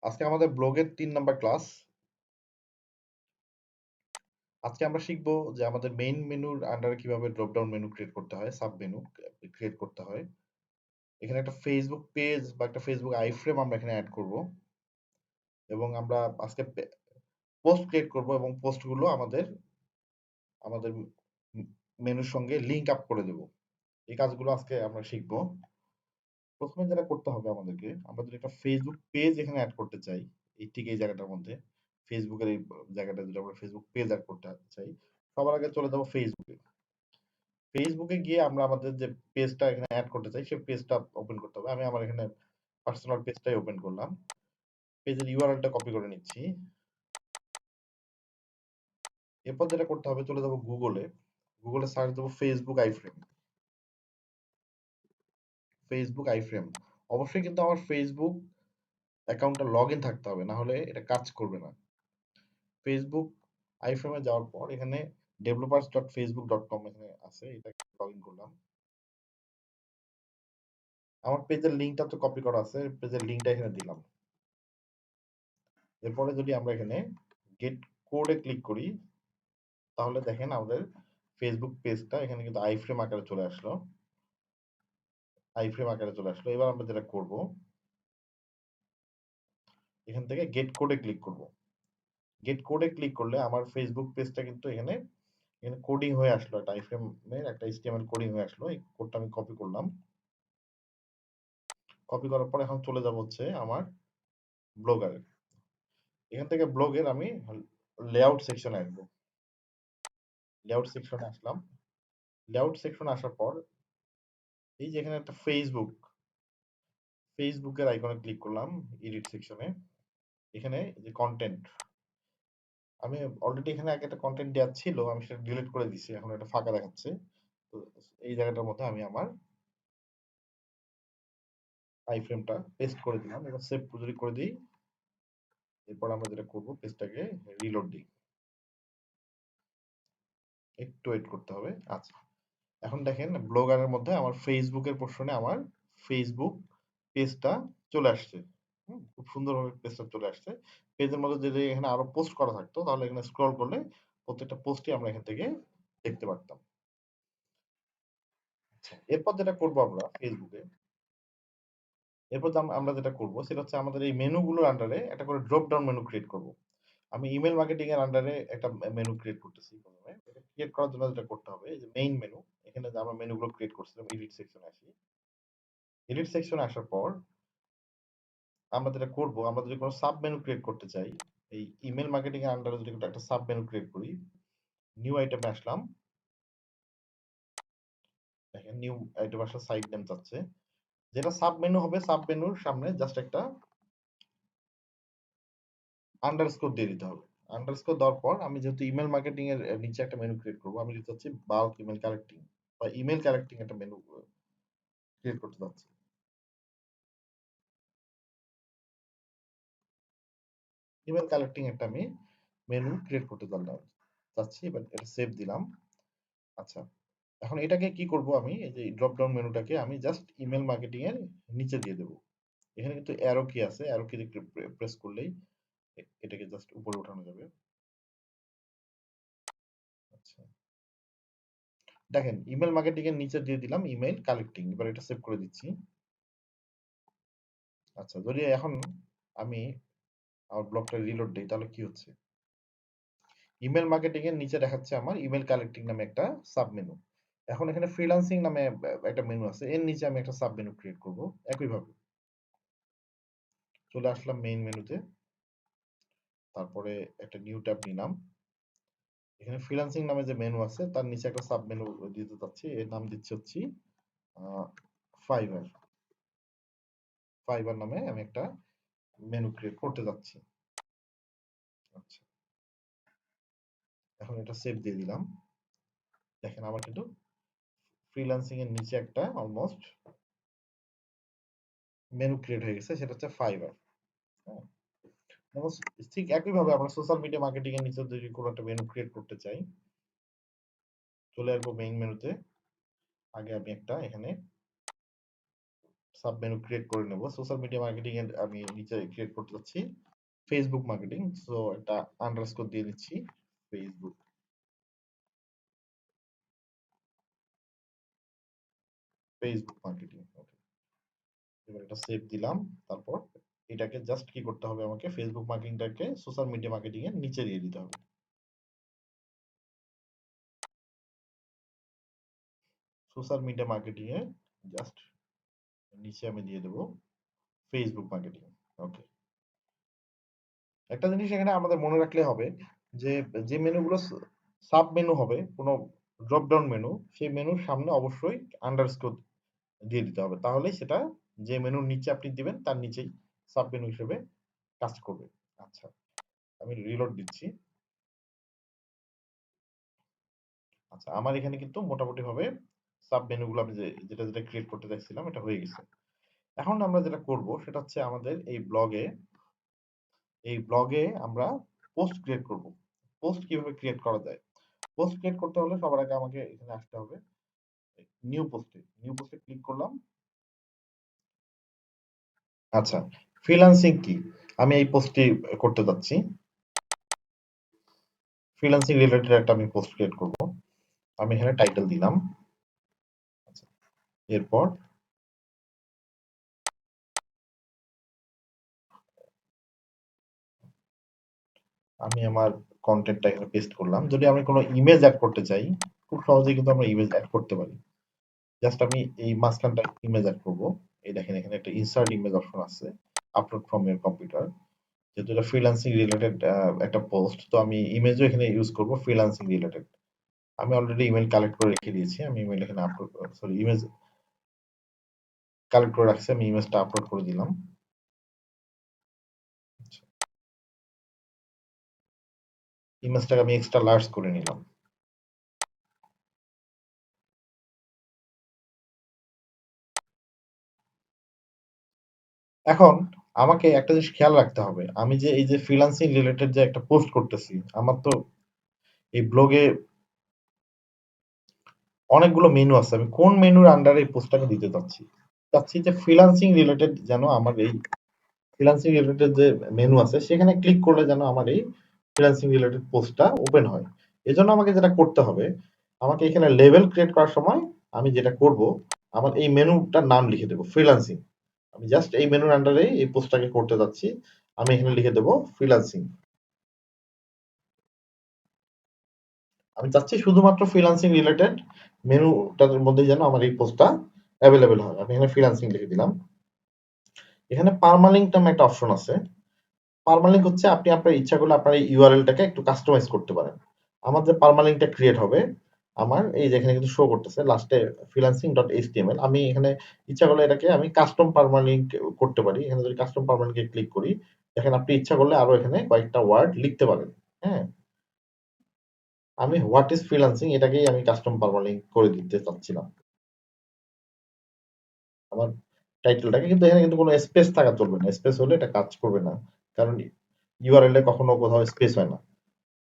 আজকে আমাদের ব্লগের ৩ নাম্বার ক্লাস। আজকে আমরা শিখব যে আমাদের মেইন মেনুর আন্ডারে কিভাবে ড্রপ ডাউন মেনু ক্রিয়েট করতে হয়, সাব মেনু ক্রিয়েট করতে হয়। এখানে একটা ফেসবুক পেজ বা একটা ফেসবুক আইফ্রেম আমরা এখানে অ্যাড করব এবং আমরা আজকে পোস্ট ক্রিয়েট করব এবং পোস্টগুলো আমাদের আমাদের মেনুর সঙ্গে লিংক আপ করে দেব। এই কাজগুলো আজকে আমরা শিখব। প্রথমে যেটা করতে হবে আমাদেরকে, আমরা যদি একটা ফেসবুক পেজ এখানে অ্যাড করতে চাই, এই জায়গাটার মধ্যে ফেসবুকের এই জায়গাটা যদি আমরা ফেসবুক পেজ অ্যাড করতে চাই, সবার আগে চলে যাব ফেসবুকে। ফেসবুকে গিয়ে আমরা আমাদের যে পেজটা এখানে অ্যাড করতে চাই সেই পেজটা ওপেন করতে হবে। আমি আমার এখানে পার্সোনাল পেজটাই ওপেন করলাম। পেজের ইউআরএলটা কপি করে নিচ্ছি। এরপর যেটা করতে হবে, চলে যাব গুগলে। গুগলে সার্চ দেবো ফেসবুক আইফ্রেম। ফেসবুক আইফ্রেম অবশ্যই কিন্তু আমার ফেসবুক অ্যাকাউন্টটা লগ ইন থাকতে হবে, না হলে এটা কাজ করবে না। ফেসবুক আইফ্রেমে যাওয়ার পর এখানে developers.facebook.com এখানে আছে, এটা লগ ইন করলাম। আমার পেজের লিঙ্কটা তো কপি করা আছে, পেজের লিঙ্কটা এখানে দিলাম। এরপরে যদি আমরা এখানে গেট কোডে ক্লিক করি, তাহলে দেখেন আমাদের ফেসবুক পেজটা এখানে কিন্তু আইফ্রেম আকারে চলে আসলো। আইফ্রেম আকারে চলে আসলো। এবার আমরা যেটা করব, এখান থেকে গেট কোডে ক্লিক করব। গেট কোডে ক্লিক করলে আমার ফেসবুক পেজটা কিন্তু এখানে এখানে কোডিং হয়ে আসলো, একটা আইফ্রেমের একটা HTML কোডিং হয়ে আসলো। এই কোডটা আমি কপি করলাম। কপি করার পর এখন চলে যাব হচ্ছে আমার ব্লগারে। এখান থেকে ব্লগের আমি লেআউট সেকশনে আসবো। লেআউট সেকশনে আসলাম। লেআউট সেকশনে আসার পর এই যে এখানে একটা ফেসবুকের আইকনে ক্লিক করলাম এডিট সেকশনে। এখানে যে কন্টেন্ট, আমি অলরেডি এখানে আগে একটা কন্টেন্ট দেওয়া ছিল, আমি সেটা ডিলিট করে দিছি, এখন এটা ফাঁকা দেখাচ্ছে। তো এই জায়গাটার মধ্যে আমি আমার আইফ্রেমটা পেস্ট করে দিলাম। এবার সেভ যদি করে দিই, এরপর আমরা যেটা করব, পেজটাকে রিলোড দিই। একটু ওয়েট করতে হবে। আচ্ছা, এখন দেখেন ব্লগারের মধ্যে আমার ফেসবুকের পোর্শনে আমার ফেসবুক পেজটা চলে আসছে। খুব সুন্দরভাবে পেজটা চলে আসছে। পেজের মধ্যে যদি এখানে আরো পোস্ট করা থাকতো, তাহলে এখানে স্ক্রল করলে প্রত্যেকটা পোস্টই আমরা এখান থেকে দেখতে পারতাম। আচ্ছা, এরপর যেটা করব আমরা ফেসবুকে, এরপর আমরা যেটা করব সেটা হচ্ছে আমাদের এই মেনুগুলোর আন্ডারে একটা করে ড্রপ ডাউন মেনু ক্রিয়েট করব। আমি ইমেল মার্কেটিং এর আন্ডারে একটা মেনু ক্রিয়েট করতেছি। প্রথমে এটা ক্রিয়েট করার জন্য যেটা করতে হবে, এই যে মেইন মেনু, এখানে যে আমরা মেনুগুলো ক্রিয়েট করছিলাম, এডিট সেকশনে আসি। এডিট সেকশনে আসার পর আমরা যেটা করব, আমরা যদি কোনো সাব মেনু ক্রিয়েট করতে চাই, এই ইমেল মার্কেটিং এর আন্ডারে যদি একটা সাব মেনু ক্রিয়েট করি, নিউ আইটেমে আসলাম। দেখেন নিউ আইটেম আসলে সাইট নেম চাচ্ছে। যেটা সাব মেনু হবে, সাব মেনুর সামনে জাস্ট একটা আন্ডারস্কোর দিয়ে দিতে হবে। আন্ডারস্কোর দেওয়ার পর আমি যেহেতু ইমেল মার্কেটিং এর নিচে একটা মেনু ক্রিয়েট করব, আমি দিতে চাচ্ছি বাল্ক ইমেল কালেক্টিং বা ইমেল কালেক্টিং একটা মেনু ক্রিয়েট করতে চাচ্ছি। ইমেল কালেক্টিং একটা আমি মেনু ক্রিয়েট করতে চাচ্ছি। এবার এটা সেভ দিলাম। আচ্ছা, এখন এটাকে কি করব, আমি এই যে ড্রপ ডাউন মেনুটাকে আমি জাস্ট ইমেল মার্কেটিং এর নিচে দিয়ে দেব। এখানে কিন্তু অ্যারো কি আছে, অ্যারো কি প্রেস করলেই এটাকে জাস্ট উপরে উঠানো যাবে। আচ্ছা, দেখেন ইমেল মার্কেটিং এর নিচে দিয়ে দিলাম ইমেল কালেক্টিং। এবার এটা সেভ করে দিচ্ছি। আচ্ছা, যদি এখন আমি আমার ব্লগটা রিলোড দেই, তাহলে কি হচ্ছে, ইমেল মার্কেটিং এর নিচে দেখাচ্ছে আমার ইমেল কালেক্টিং নামে একটা সাব মেনু। এখন এখানে ফ্রিল্যান্সিং নামে একটা মেনু আছে, এর নিচে আমি একটা সাব মেনু ক্রিয়েট করব। একইভাবে চলে আসলাম মেইন মেনুতে, তারপরে একটা নিউ ট্যাব নিলাম। এখানে ফ্রিল্যান্সিং নামে যে মেনু আছে তার নিচে একটা সাব মেনু দিতে চাচ্ছি, এর নাম দিচ্ছি হচ্ছে ফাইবার। ফাইবার নামে আমি একটা মেনু ক্রিয়েট করতে যাচ্ছি। আচ্ছা, এখন এটা সেভ দিয়ে দিলাম। দেখেন আমার কিন্তু ফ্রিল্যান্সিং এর নিচে একটা অলমোস্ট মেনু ক্রিয়েট হয়ে গেছে, সেটা হচ্ছে ফাইবার। হ্যাঁ, এবং ঠিক একইভাবে আমরা সোশ্যাল মিডিয়া মার্কেটিং এর নিচে যদি কোনো একটা মেনু ক্রিয়েট করতে চাই, চলে আসবো মেইন মেনুতে। আগে আমি একটা এখানে সাব মেনু ক্রিয়েট করে নেব। সোশ্যাল মিডিয়া মার্কেটিং এর আমি নিচে ক্রিয়েট করতে যাচ্ছি ফেসবুক মার্কেটিং। সো একটা আন্ডারস্কোর দিয়ে দিচ্ছি ফেসবুক ফেসবুক মার্কেটিং। ওকে, এবার এটা সেভ দিলাম। তারপর এটাকে জাস্ট কি করতে হবে, আমাকে ফেসবুক মার্কেটিংটাকে সোশ্যাল মিডিয়া মার্কেটিং এর নিচে দিয়ে দিতে হবে। সোশ্যাল মিডিয়া মার্কেটিং এ জাস্ট নিচে আমি দিয়ে দেবো ফেসবুক মার্কেটিং। ওকে, একটা জিনিস এখানে আমাদের মনে রাখলে হবে যে যে মেনুগুলো সাব মেনু হবে, কোনো ড্রপ ডাউন মেনু, সেই মেনুর সামনে অবশ্যই আন্ডারস্কোর দিয়ে দিতে হবে, তাহলেই সেটা যে মেনুর নিচে আপনি দিবেন তার নিচেই সাব মেনু হিসেবে কাজ করবে। আচ্ছা, আমি রিলোড দিচ্ছি। আচ্ছা, আমার এখানে কিন্তু মোটামুটি ভাবে সাব মেনুগুলো আমি যেটা যেটা ক্রিয়েট করতে চাইছিলাম এটা হয়ে গেছে। এখন আমরা যেটা করব সেটা হচ্ছে আমাদের এই ব্লগে আমরা পোস্ট ক্রিয়েট করব। পোস্ট কিভাবে ক্রিয়েট করা যায়? পোস্ট ক্রিয়েট করতে হলে সবার আগে আমাকে এখানে আসতে হবে। নিউ পোস্টে ক্লিক করলাম। আচ্ছা, ফ্রিল্যান্সিং কি? আমি এই পোস্টটি করতে যাচ্ছি। ফ্রিল্যান্সিং রিলেটেড একটা আমি পোস্ট ক্রিয়েট করব। আমি এখানে টাইটেল দিলাম। আচ্ছা, এরপর আমি আমার কন্টেন্টটা এখানে পেস্ট করলাম। যদি আমি কোনো ইমেজ অ্যাড করতে চাই, খুব সহজেই কিন্তু আমরা ইমেজ অ্যাড করতে পারি। জাস্ট আমি এই মাঝখানটা ইমেজ অ্যাড করব। এই দেখেন এখানে একটা ইনসার্ট ইমেজ অপশন আছে, আপলোড ফ্রম ইওর কম্পিউটার। যেহেতু এটা ফ্রিল্যান্সিং রিলেটেড একটা পোস্ট, তো আমি ইমেজও এখানে ইউজ করব ফ্রিল্যান্সিং রিলেটেড। আমি অলরেডি ইমেল কালেক্ট করে রেখে দিয়েছি। আমি ইমেল এখানে আপলোড, সরি, ইমেজ কালেক্ট করে রাখছি। আমি ইমেজটা আপলোড করে দিলাম। ইমেজটাকে আমি এক্সট্রা লার্জ করে নিলাম। এখন আমাকে একটা জিনিস খেয়াল রাখতে হবে, আমি যে এই যে ফ্রিল্যান্সিং রিলেটেড যে একটা পোস্ট করতেছি, আমার তো এই ব্লগে অনেকগুলো মেনু আছে। আমি কোন মেনুর আন্ডারে এই পোস্টটাকে দিতে চাচ্ছি? চাচ্ছি যে ফ্রিল্যান্সিং রিলেটেড যেন আমার এই ফ্রিল্যান্সিং রিলেটেড যে মেনু আছে সেখানে ক্লিক করলে যেন আমার এই ফ্রিল্যান্সিং রিলেটেড পোস্টটা ওপেন হয়। এজন্য আমাকে যেটা করতে হবে, আমাকে এখানে লেভেল ক্রিয়েট করার সময় আমি যেটা করব, আমার এই মেনুটার নাম লিখে দেবো ফ্রিল্যান্সিং। আমি জাস্ট এই মেনুর আন্ডারে এই পোস্টটাকে করতে যাচ্ছি। আমি এখানে লিখে দেবো ফ্রিল্যান্সিং। আমি চাচ্ছি শুধুমাত্র ফ্রিল্যান্সিং রিলেটেড মেনুটার মধ্যে যেন আমার এই পোস্টটা অ্যাভেলেবেল হয়। আমি এখানে ফ্রিল্যান্সিং লিখে দিলাম। এখানে পার্মালিঙ্ক নামে একটা অপশন আছে। পার্মালিঙ্ক হচ্ছে আপনি আপনার ইচ্ছা করলে আপনার এই ইউআরএলটাকে একটু কাস্টমাইজ করতে পারেন। আমার যে পার্মালিঙ্কটা ক্রিয়েট হবে, আমার এই যে এখানে কিন্তু শো করতেছে লাস্টে ফ্রিল্যান্সিং ডট এইচটিএমএল। আমি এখানে ইচ্ছা করলে এটাকে আমি কাস্টম পার্মালিঙ্ক করতে পারি। এখানে যদি কাস্টম পার্মালিঙ্কে ক্লিক করি, দেখেন আপনি ইচ্ছা করলে আরো এখানে কয়েকটা ওয়ার্ড লিখতে পারেন। হ্যাঁ, আমি হোয়াট ইজ ফ্রিল্যান্সিং এটাকেই আমি কাস্টম পার্মালিঙ্ক করে দিতে চাচ্ছিলাম আমার টাইটেলটাকে। কিন্তু এখানে কিন্তু কোনো স্পেস থাকা চলবে না। স্পেস হলে এটা কাজ করবে না, কারণ ইউআরএল এ কখনো কোথাও স্পেস হয় না।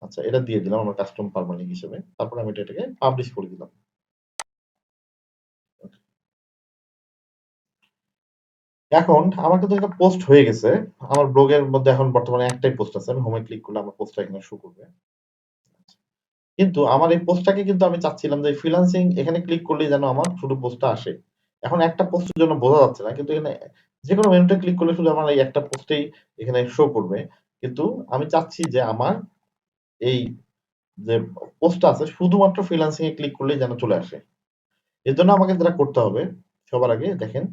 আচ্ছা, এটা দিয়ে দিলাম আমার কাস্টম পারমালিঙ্ক হিসেবে। তারপর আমি এটাকে পাবলিশ করে দিলাম। এখন আমার কিন্তু একটা পোস্ট হয়ে গেছে। আমার ব্লগের মধ্যে এখন বর্তমানে একটাই পোস্ট আছে। আমি হোমে ক্লিক করলে আমার পোস্টটা এখানে শো করবে। কিন্তু আমার এই পোস্টটাকে কিন্তু আমি চাচ্ছিলাম যে ফ্রিল্যান্সিং এখানে ক্লিক করলেই যেন আমার শুধু পোস্টটা আসে। এখন একটা পোস্টের জন্য বোঝা যাচ্ছে না, কিন্তু এখানে যেকোনো মেনুতে ক্লিক করলে শুধু আমার এই একটা পোস্টেই এখানে শো করবে। কিন্তু আমি চাচ্ছি যে আমার এই যে পোস্টটা আছে শুধুমাত্র ফ্রিল্যান্সিং এ ক্লিক করলেই যেন চলে আসে। এর জন্য আমাকে যেটা করতে হবে, সবার আগে দেখেন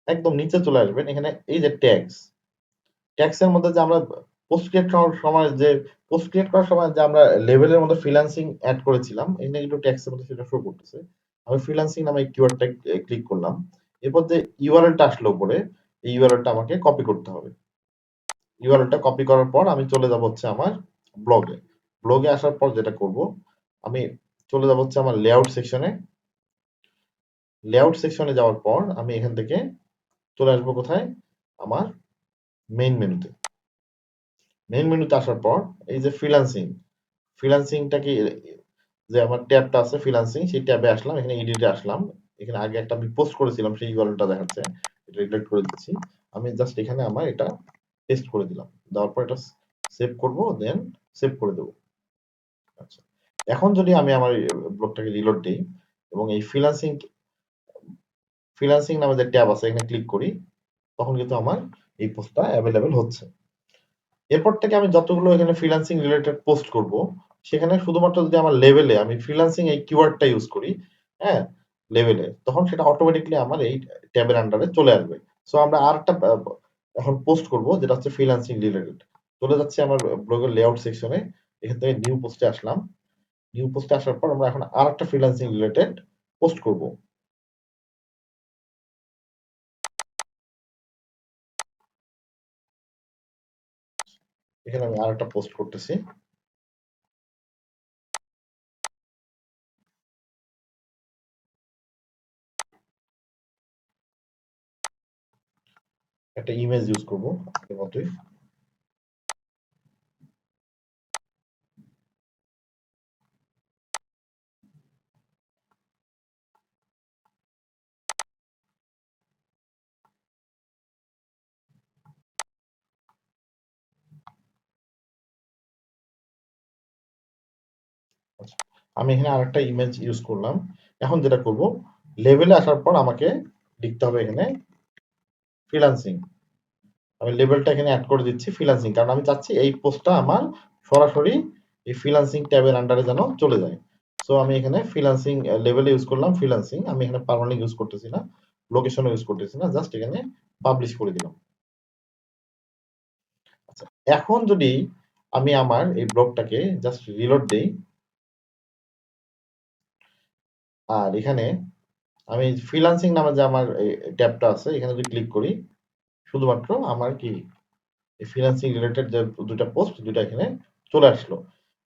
একদম নিচে চলে আসবেন। এখানে এই যে ট্যাগস, ট্যাগস এর মধ্যে যে আমরা পোস্ট ক্রিয়েট করার সময় যে আমরা লেভেলের মধ্যে ফ্রিল্যান্সিং এড করেছিলাম, এখানে কিন্তু ট্যাগস এর মধ্যে সেটা শো করতেছে। আমি ফ্রিল্যান্সিং নামে এই কিওয়ার্ডটা ক্লিক করলাম। এরপর যে ইউআরএলটা আসলো উপরে, এই ইউআরএলটা আমাকে কপি করতে হবে। ইউআরএলটা কপি করার পর আমি চলে যাব হচ্ছে আমার ব্লগে। ব্লগে আসার পর যেটা করব, আমি চলে যাব হচ্ছে আমার লেআউট সেকশনে। লেআউট সেকশনে যাওয়ার পর আমি এখান থেকে চলে আসবো কোথায়, আমার মেইন মেনুতে। মেইন মেনুতে আসার পর এই যে ফ্রিল্যান্সিংটা কি, যে আমার ট্যাবটা আছে ফ্রিল্যান্সিং, সেই ট্যাবে আসলাম, এখানে এডিটে আসলাম। এখানে আগে একটা আমি পোস্ট করেছিলাম সেই ইউআরএলটা দেখাচ্ছে, এটা ডিলিট করে দিচ্ছি। আমি জাস্ট এখানে আমার এটা পেস্ট করে দিলাম, দেওয়ার পর এটা সেভ করব, দেন সেভ করে দেবো। আচ্ছা, এখন যদি আমি আমার ব্লগটাকে রিলোড দিই এবং এই ফ্রিল্যান্সিং নামে যে ট্যাব আছে এখানে ক্লিক করি, তখন কিন্তু আমার এই পোস্টটা অ্যাভেলেবেল হচ্ছে। এরপর থেকে আমি যতগুলো এখানে ফ্রিল্যান্সিং রিলেটেড পোস্ট করব, সেখানে শুধুমাত্র যদি আমার লেভেলে আমি ফ্রিল্যান্সিং এই কিওয়ার্ডটা ইউজ করি, হ্যাঁ, লেভেলে, তখন সেটা অটোমেটিকলি আমার এই ট্যাবের আন্ডারে চলে আসবে। সো আমরা আরেকটা এখন পোস্ট করব যেটা হচ্ছে ফ্রিল্যান্সিং রিলেটেড। চলে যাচ্ছে আমার ব্লগের লেআউট সেকশনে, এখান থেকে নিউ পোস্টে আসলাম। নিউ পোস্টে আসার পর আমরা এখন আরেকটা ফ্রিল্যান্সিং রিলেটেড পোস্ট করব। এখানে আমি আরেকটা পোস্ট করতেছি। একটা ইমেজ ইউজ করব আগের মতোই। আচ্ছা, আমি এখানে আরেকটা ইমেজ ইউজ করলাম। এখন যেটা করব, লেভেলে আসার পর আমাকে লিখতে হবে এখানে ফ্রিল্যান্সিং। আমি লেভেলটা এখানে অ্যাড করে দিচ্ছি ফ্রিল্যান্সিং, কারণ আমি চাচ্ছি এই পোস্টটা আমার সরাসরি এই ফ্রিল্যান্সিং ট্যাবের আন্ডারে যেন চলে যায়। সো আমি এখানে ফ্রিল্যান্সিং লেভেলে ইউজ করলাম ফ্রিল্যান্সিং, আমি এখানে পার্মানেন্ট ইউজ করতেছি না, লোকেশনও ইউজ করতেছি না, জাস্ট এখানে পাবলিশ করে দিলাম। আচ্ছা, এখন যদি আমি আমার এই ব্লগটাকে জাস্ট রিলোড দেই, আর এখানে আমি ফ্রিল্যান্সিং নামে যে আমার ট্যাবটা আছে এখানে যদি ক্লিক করি, শুধুমাত্র আমার কি এই ফ্রিল্যান্সিং রিলেটেড যে দুইটা পোস্ট দুইটা এখানে চলে আসলো।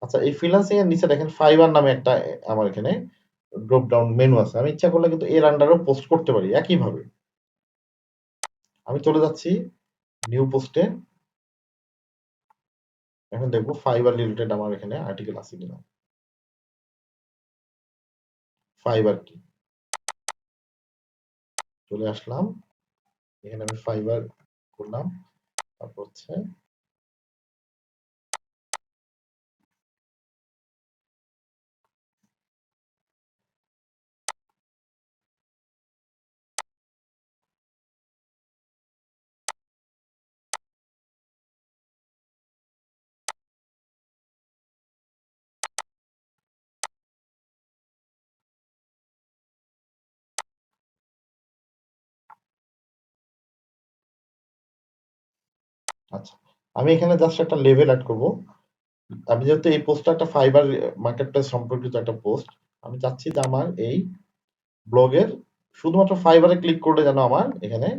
আচ্ছা, এই ফ্রিল্যান্সিং এর নিচে দেখেন ফাইবার নামে একটা আমার এখানে ড্রপ ডাউন মেনু আছে। আমি ইচ্ছা করলে কিন্তু এর আন্ডারেও পোস্ট করতে পারি একইভাবে। আমি চলে যাচ্ছি নিউ পোস্টে, এখন দেখবো ফাইবার রিলেটেড আমার এখানে আর্টিকেল আছে কিনা। ফাইবার কি, চলে আসলাম, এখানে আমি ফাইবার করলাম, তারপর হচ্ছে আচ্ছা, আমি এখানে জাস্ট একটা লেভেল অ্যাড করব। আমি যেহেতু এই পোস্টটা একটা ফাইবার মার্কেট প্লেস সম্পর্কিত একটা পোস্ট, আমি চাচ্ছি যে আমার এই ব্লগের শুধুমাত্র ফাইবারে ক্লিক করলে যেন আমার এখানে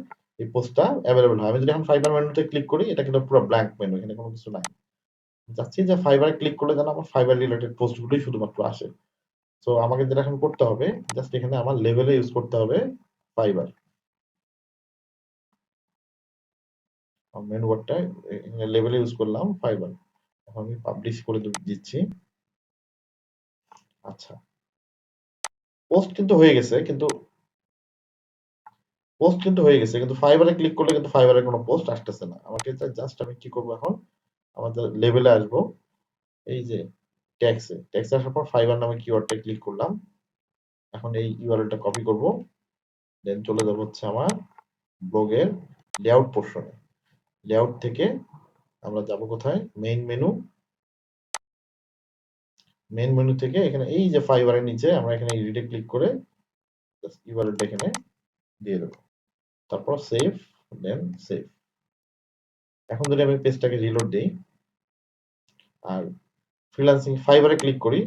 এই পোস্টটা অ্যাভেলেবল হয়। আমি যদি এখন ফাইবার মেনুতে ক্লিক করি, এটা কিন্তু পুরো ব্ল্যাঙ্ক মেনু, এখানে কোনো কিছু নাই। চাচ্ছি যে ফাইবারে ক্লিক করলে যেন আমার ফাইবার রিলেটেড পোস্ট গুলোই শুধুমাত্র আসে। তো আমাকে যেটা এখন করতে হবে, জাস্ট এখানে আমার লেভেলে ইউজ করতে হবে ফাইবার। মেনু বারটা এখানে লেভেলে ইউজ করলাম ফাইবার। এখন আমি পাবলিশ করে দিচ্ছি। আচ্ছা, পোস্ট কিন্তু হয়ে গেছে, কিন্তু ফাইবারে ক্লিক করলে কিন্তু ফাইবারের কোনো পোস্ট আসতেছে না আমাকে। জাস্ট আমি কি করবো এখন, আমাদের লেভেলে আসবো, এই যে ট্যাক্সে আসার পর ফাইবার নামে কিওয়ার্ডটা ক্লিক করলাম। এখন এই ইউআরএলটা কপি করব, দেন চলে যাব হচ্ছে আমার ব্লগের লেআউট পোর্শনে। লেআউট থেকে আমরা যাব কোথায়, মেইন মেনু থেকে এখানে এই যে ফাইবারের নিচে আমরা এখানে এডিটে ক্লিক করে ইউআরএলটা এখানে দিয়ে দেবো, তারপর সেভ, দেন সেভ। এখন যদি আমি পেজটাকে রিলোড দিই আর ফ্রিল্যান্সিং ফাইবারে ক্লিক করি,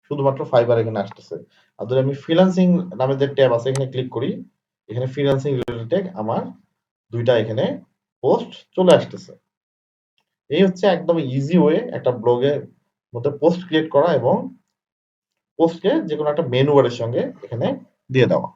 শুধুমাত্র ফাইবার এখানে আসতেছে। আর যদি আমি ফ্রিল্যান্সিং নামে যে ট্যাব আছে এখানে ক্লিক করি, এখানে ফ্রিল্যান্সিং রিলেটেড আমার দুইটা এখানে পোস্ট চলে আসতেছে। এই হচ্ছে একদম ইজি ওয়ে একটা ব্লগের মধ্যে পোস্ট ক্রিয়েট করা এবং পোস্টকে যে কোনো একটা মেনু বারের সঙ্গে এখানে দিয়ে দেওয়া।